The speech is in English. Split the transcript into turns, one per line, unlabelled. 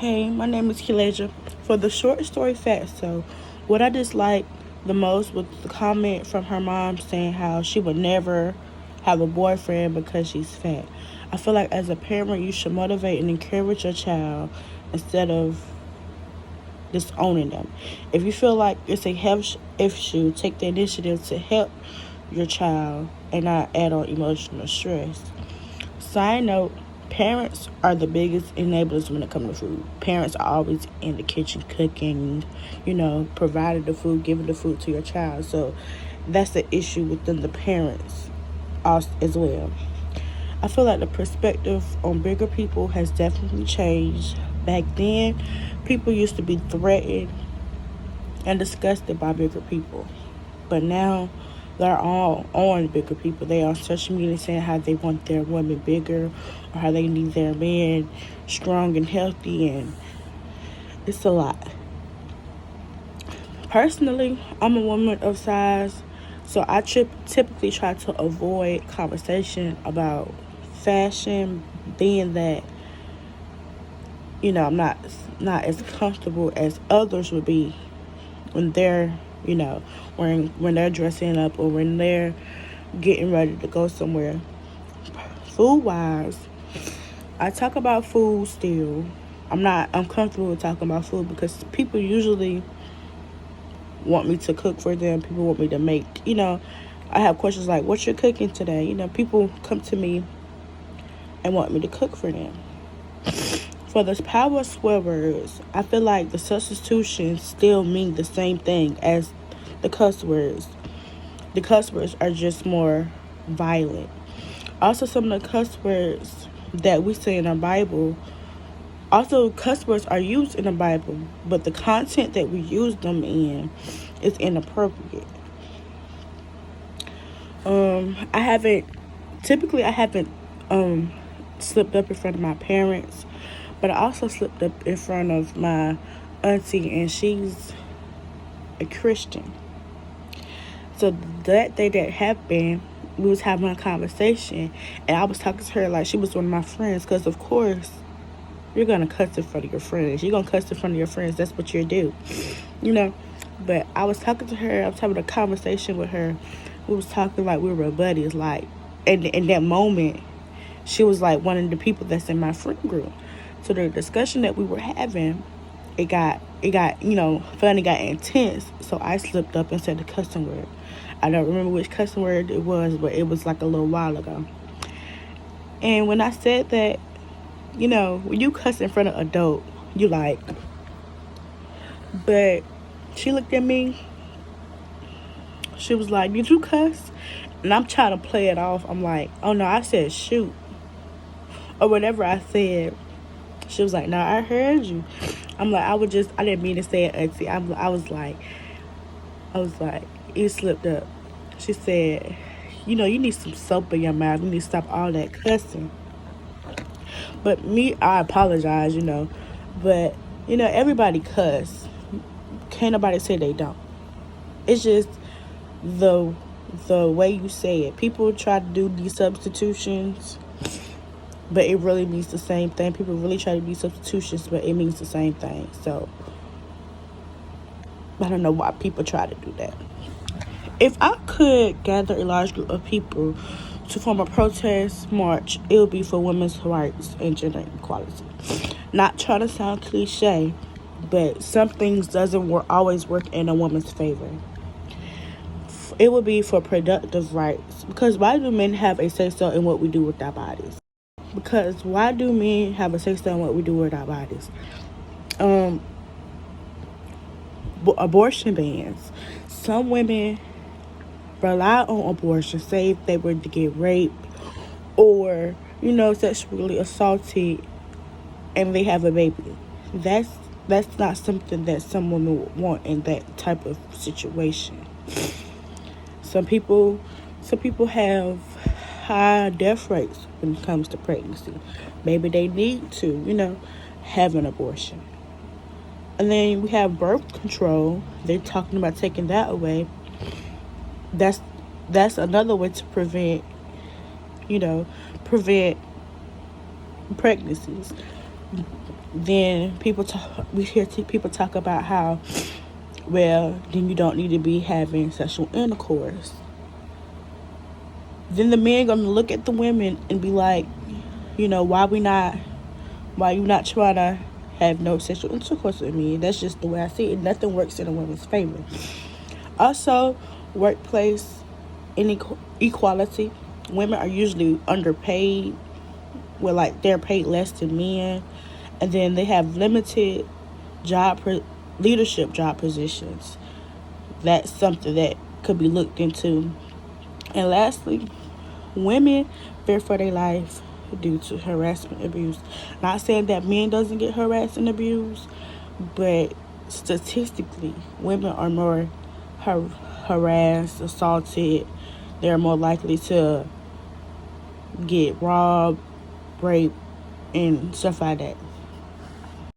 Hey, my name is Kileja. For the short story fast, so what I dislike the most was the comment from her mom saying how she would never have a boyfriend because she's fat. I feel like as a parent, you should motivate and encourage your child instead of disowning them. If you feel like it's a health issue, take the initiative to help your child and not add on emotional stress. Side note, parents are the biggest enablers when it comes to food. Parents are always in the kitchen cooking, providing the food, giving the food to your child. So that's the issue within the parents as well. I feel like the perspective on bigger people has definitely changed. Back then, people used to be threatened and disgusted by bigger people. But now they're all on bigger people. They on social media saying how they want their women bigger or how they need their men strong and healthy, and it's a lot. Personally, I'm a woman of size, so I typically try to avoid conversation about fashion, being that I'm not as comfortable as others would be when they're wearing when they're dressing up or when they're getting ready to go somewhere. Food wise, I talk about food still. I'm comfortable with talking about food because people usually want me to cook for them. People want me to make, I have questions like, what you're cooking today? People come to me and want me to cook for them. For the power swear words, I feel like the substitutions still mean the same thing as the cuss words. The cuss words are just more violent. Also, some of the cuss words that we say in our Bible, also cuss words are used in the Bible, but the content that we use them in is inappropriate. I haven't slipped up in front of my parents, but I also slipped up in front of my auntie, and she's a Christian. So that day that happened, we was having a conversation, and I was talking to her like she was one of my friends, because of course you're gonna cuss in front of your friends. You're gonna cuss in front of your friends. That's what you do, you know. But I was talking to her. I was having a conversation with her. We was talking like we were buddies. Like, in that moment, she was like one of the people that's in my friend group. So the discussion that we were having, it got funny, got intense. So I slipped up and said the cussing word. I don't remember which cussing word it was, but it was like a little while ago. And when I said that, when you cuss in front of an adult, you like. But she looked at me. She was like, "Did you cuss?" And I'm trying to play it off. I'm like, "Oh no, I said shoot," or whatever I said. She was like, "No, I heard you." I'm like, I didn't mean to say it, auntie. I was like, it slipped up. She said, "You need some soap in your mouth. You need to stop all that cussing." But me, I apologize, But, everybody cuss. Can't nobody say they don't. It's just the way you say it. People try to do these substitutions, but it really means the same thing. People really try to do substitutions, but it means the same thing. So, I don't know why people try to do that. If I could gather a large group of people to form a protest march, it would be for women's rights and gender equality. Not trying to sound cliche, but some things doesn't always work in a woman's favor. It would be for productive rights. Because why do men have a say-so in what we do with our bodies? Because why do men have a say-so in what we do with our bodies? Abortion bans. Some women rely on abortion, say if they were to get raped or, sexually assaulted and they have a baby. That's not something that some women would want in that type of situation. Some people have high death rates when it comes to pregnancy. Maybe they need to, have an abortion. And then we have birth control. They're talking about taking that away. That's another way to prevent pregnancies. then we hear people talk about how, well, then you don't need to be having sexual intercourse. Then the men gonna look at the women and be like, why you not trying to have no sexual intercourse with me? That's just the way I see it. Nothing works in a woman's favor. Also, workplace inequality. Women are usually underpaid, they're paid less than men, and then they have limited leadership job positions. That's something that could be looked into. And lastly, women fear for their life due to harassment abuse. Not saying that men doesn't get harassed and abused, but statistically, women are more harassed, assaulted. They're more likely to get robbed, raped, and stuff like that.